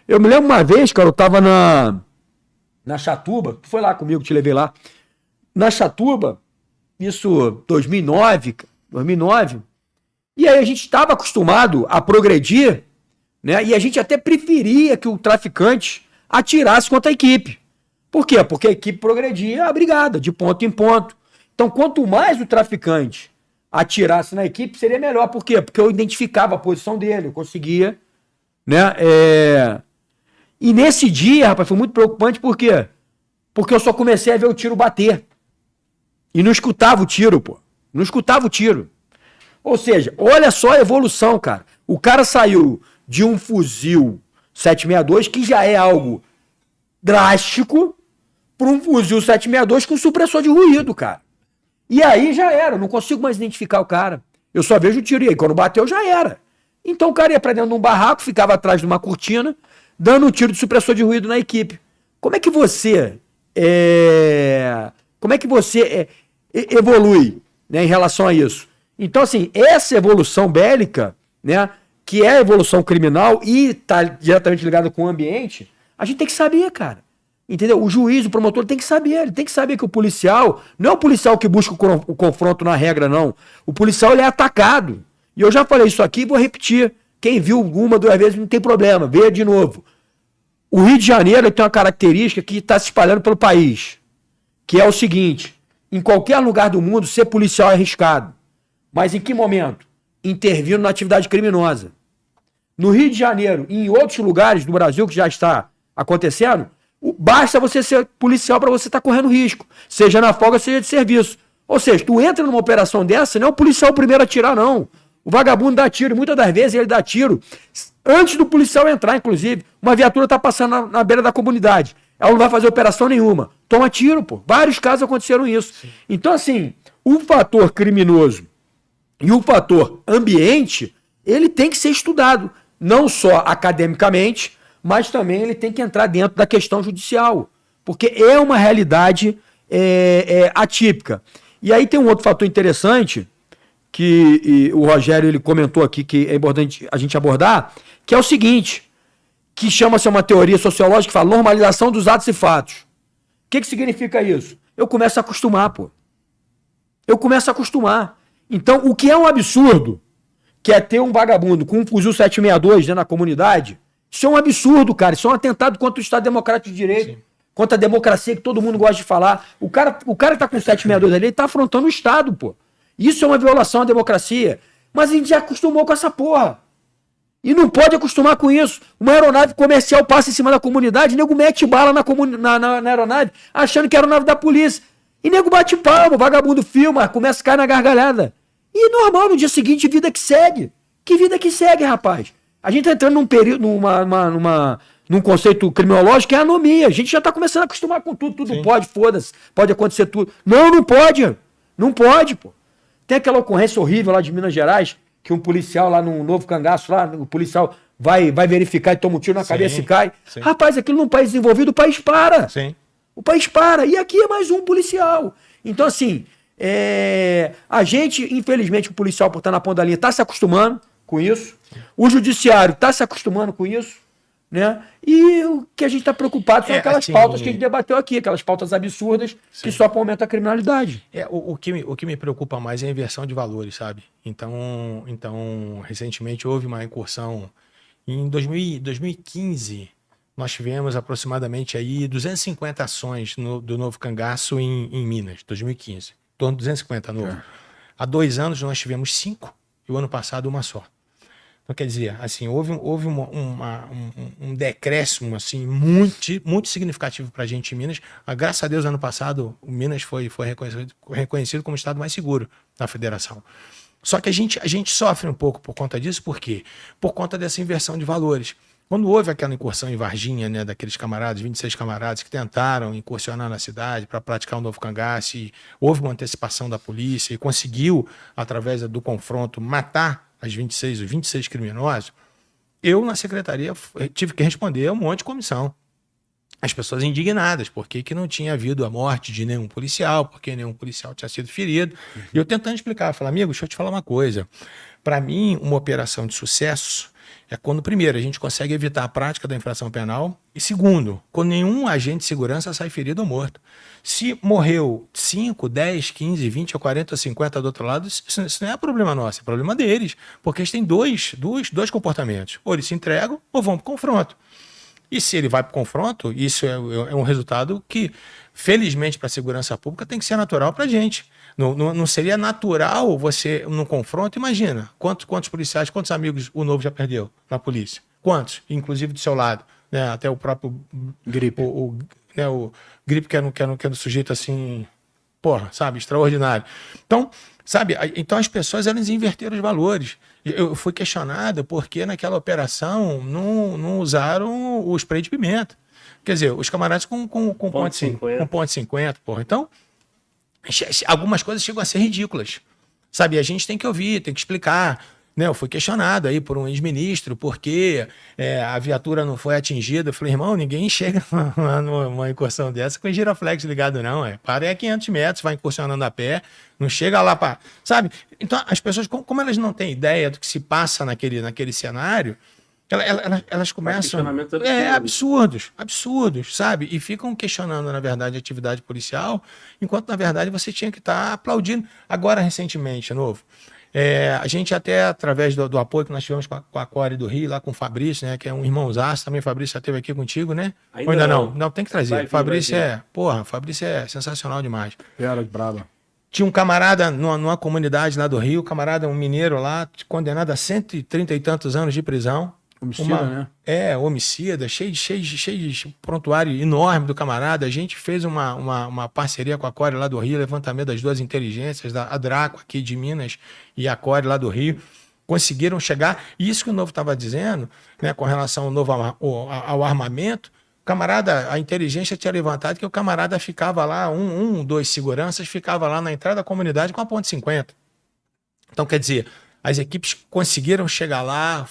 Eu me lembro uma vez, cara, eu tava na Chatuba, tu foi lá comigo, te levei lá. Na Chatuba, isso 2009, 2009, e aí a gente estava acostumado a progredir, né? E a gente até preferia que o traficante atirasse contra a equipe. Por quê? Porque a equipe progredia a brigada, de ponto em ponto. Então, quanto mais o traficante atirasse na equipe, seria melhor. Por quê? Porque eu identificava a posição dele, eu conseguia, né? E nesse dia, rapaz, foi muito preocupante, por quê? Porque eu só comecei a ver o tiro bater. E não escutava o tiro, pô. Não escutava o tiro. Ou seja, olha só a evolução, cara. O cara saiu de um fuzil 762, que já é algo drástico, para um fuzil 762 com supressor de ruído, cara. E aí já era, eu não consigo mais identificar o cara. Eu só vejo o tiro e aí quando bateu já era. Então o cara ia pra dentro de um barraco, ficava atrás de uma cortina, dando um tiro de supressor de ruído na equipe. Como é que você evolui, né, em relação a isso? Então, assim, essa evolução bélica, né, que é a evolução criminal e está diretamente ligada com o ambiente, a gente tem que saber, cara. Entendeu? O juiz, o promotor tem que saber. Ele tem que saber que o policial não é o policial que busca o confronto na regra, não. O policial, ele é atacado. E eu já falei isso aqui e vou repetir. Quem viu uma, duas vezes, não tem problema. Vê de novo. O Rio de Janeiro tem uma característica que está se espalhando pelo país, que é o seguinte: em qualquer lugar do mundo, ser policial é arriscado. Mas em que momento? Intervindo na atividade criminosa. No Rio de Janeiro e em outros lugares do Brasil que já está acontecendo, basta você ser policial para você estar correndo risco, seja na folga, seja de serviço. Ou seja, tu entra numa operação dessa, não é o policial o primeiro a atirar, não. O vagabundo dá tiro, e muitas das vezes ele dá tiro antes do policial entrar, inclusive. Uma viatura está passando na beira da comunidade, ela não vai fazer operação nenhuma. Toma tiro, pô. Vários casos aconteceram isso. Sim. Então, assim, o fator criminoso e o fator ambiente, ele tem que ser estudado, não só academicamente, mas também ele tem que entrar dentro da questão judicial, porque é uma realidade atípica. E aí tem um outro fator interessante, que o Rogério ele comentou aqui, que é importante a gente abordar, que é o seguinte, que chama-se uma teoria sociológica que fala normalização dos atos e fatos. O que significa isso? Eu começo a acostumar, pô. Eu começo a acostumar. Então, o que é um absurdo, que é ter um vagabundo com um fuzil 762 na comunidade, isso é um absurdo, cara. Isso é um atentado contra o Estado Democrático de Direito, sim, contra a democracia, que todo mundo gosta de falar. O cara que tá com 762 ali, ele tá afrontando o Estado, pô. Isso é uma violação à democracia. Mas a gente já acostumou com essa porra. E não pode acostumar com isso. Uma aeronave comercial passa em cima da comunidade, nego mete bala na aeronave, achando que era a aeronave da polícia. E nego bate palma, o vagabundo filma, começa a cair na gargalhada. E normal, no dia seguinte, vida que segue. Que vida que segue, rapaz? A gente tá entrando num período, num conceito criminológico que é anomia. A gente já tá começando a acostumar com tudo. Tudo sim, pode, foda-se. Pode acontecer tudo. Não pode. Não pode, pô. Tem aquela ocorrência horrível lá de Minas Gerais, que um policial lá no Novo Cangaço, lá, o policial vai verificar e toma um tiro na cabeça e cai. Sim. Rapaz, aquilo num país desenvolvido, o país para. Sim. O país para. E aqui é mais um policial. Então, assim, a gente, infelizmente, o policial, por estar na ponta da linha, está se acostumando com isso. O judiciário está se acostumando com isso, né? E o que a gente está preocupado são aquelas pautas que a gente debateu aqui, aquelas pautas absurdas, sim, que só aumentam a criminalidade. O que me preocupa mais é a inversão de valores, sabe? Então recentemente houve uma incursão. Em 2015, nós tivemos aproximadamente aí 250 ações do Novo Cangaço em Minas, 2015. Em torno de 250 novo. Há 2 anos nós tivemos 5 e o ano passado uma só. Então, quer dizer, assim, houve um decréscimo assim, muito significativo para a gente em Minas. Graças a Deus, ano passado, o Minas foi reconhecido como o estado mais seguro da federação. Só que a gente sofre um pouco por conta disso, por quê? Por conta dessa inversão de valores. Quando houve aquela incursão em Varginha, né, daqueles camaradas, 26 camaradas que tentaram incursionar na cidade para praticar um novo cangaço, e houve uma antecipação da polícia e conseguiu, através do confronto, matar os 26 criminosos, eu, na secretaria, tive que responder a um monte de comissão. As pessoas indignadas, porque que não tinha havido a morte de nenhum policial, porque nenhum policial tinha sido ferido. Uhum. E eu tentando explicar, falar, amigo, deixa eu te falar uma coisa. Para mim, uma operação de sucesso, é quando, primeiro, a gente consegue evitar a prática da infração penal e, segundo, quando nenhum agente de segurança sai ferido ou morto. Se morreu 5, 10, 15, 20 ou 40 ou 50 do outro lado, isso não é problema nosso, é problema deles, porque eles têm dois comportamentos. Ou eles se entregam ou vão para o confronto. E se ele vai para o confronto, isso é um resultado que, felizmente, para a segurança pública tem que ser natural para a gente. Não seria natural você, num confronto, imagina, quantos policiais, quantos amigos o Novo já perdeu na polícia? Quantos? Inclusive do seu lado, né? Até o próprio Gripe. O Gripe que é um sujeito assim, porra, sabe, extraordinário. Então, sabe, então as pessoas, elas inverteram os valores. Eu fui questionado porque naquela operação não usaram o spray de pimenta. Quer dizer, os camaradas com ponto 50, porra. Então, algumas coisas chegam a ser ridículas, sabe? A gente tem que ouvir, tem que explicar, né? Eu fui questionado aí por um ex-ministro porque a viatura não foi atingida. Eu falei, irmão, ninguém chega numa incursão dessa com o giroflex ligado, não. Para a 500 metros, vai incursionando a pé, não chega lá para... Sabe? Então, as pessoas, como elas não têm ideia do que se passa naquele cenário, elas começam... Absurdos, sabe? E ficam questionando, na verdade, a atividade policial, enquanto, na verdade, você tinha que estar aplaudindo. Agora, recentemente, de novo, a gente até, através do apoio que nós tivemos com a Core do Rio, lá com o Fabrício, né? Que é um irmãozaço, também o Fabrício já esteve aqui contigo, né? Ainda não? Não, tem que trazer. Fabrício Fabrício é sensacional demais. Era brava. Tinha um camarada numa comunidade lá do Rio, um mineiro lá, condenado a 130 e tantos anos de prisão. Homicida, né? Homicida, cheio de prontuário enorme do camarada. A gente fez uma parceria com a Core lá do Rio, levantamento das duas inteligências, a Draco aqui de Minas e a Core lá do Rio. Conseguiram chegar. E isso que o Novo estava dizendo, né, com relação ao armamento, o camarada, a inteligência tinha levantado que o camarada ficava lá, dois seguranças, ficava lá na entrada da comunidade com a ponto .50. Então, quer dizer, as equipes conseguiram chegar lá,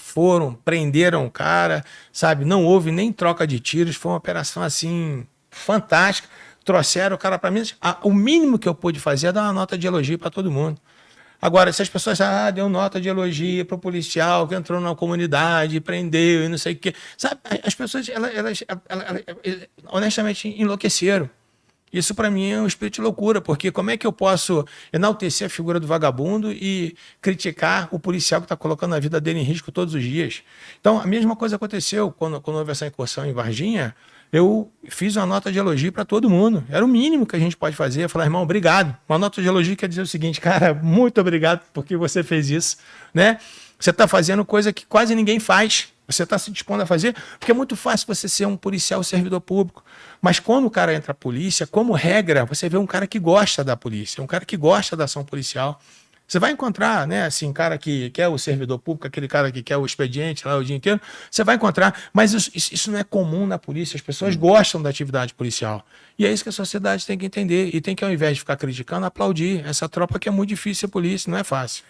prenderam o cara, sabe? Não houve nem troca de tiros, foi uma operação assim fantástica. Trouxeram o cara para mim. O mínimo que eu pude fazer é dar uma nota de elogio para todo mundo. Agora, se as pessoas deu nota de elogio para o policial que entrou na comunidade, prendeu e não sei o quê, sabe? As pessoas, elas honestamente enlouqueceram. Isso para mim é um espírito de loucura, porque como é que eu posso enaltecer a figura do vagabundo e criticar o policial que está colocando a vida dele em risco todos os dias? Então, a mesma coisa aconteceu quando houve essa incursão em Varginha. Eu fiz uma nota de elogio para todo mundo. Era o mínimo que a gente pode fazer. Falar, irmão, obrigado. Uma nota de elogio quer dizer o seguinte, cara, muito obrigado porque você fez isso, né? Você está fazendo coisa que quase ninguém faz. Você está se dispondo a fazer, porque é muito fácil você ser um policial servidor público. Mas quando o cara entra na polícia, como regra, você vê um cara que gosta da polícia, um cara que gosta da ação policial. Você vai encontrar, né, assim, cara que quer o servidor público, aquele cara que quer o expediente lá o dia inteiro, você vai encontrar, mas isso não é comum na polícia, as pessoas gostam da atividade policial. E é isso que a sociedade tem que entender, e tem que, ao invés de ficar criticando, aplaudir essa tropa que é muito difícil ser polícia, não é fácil.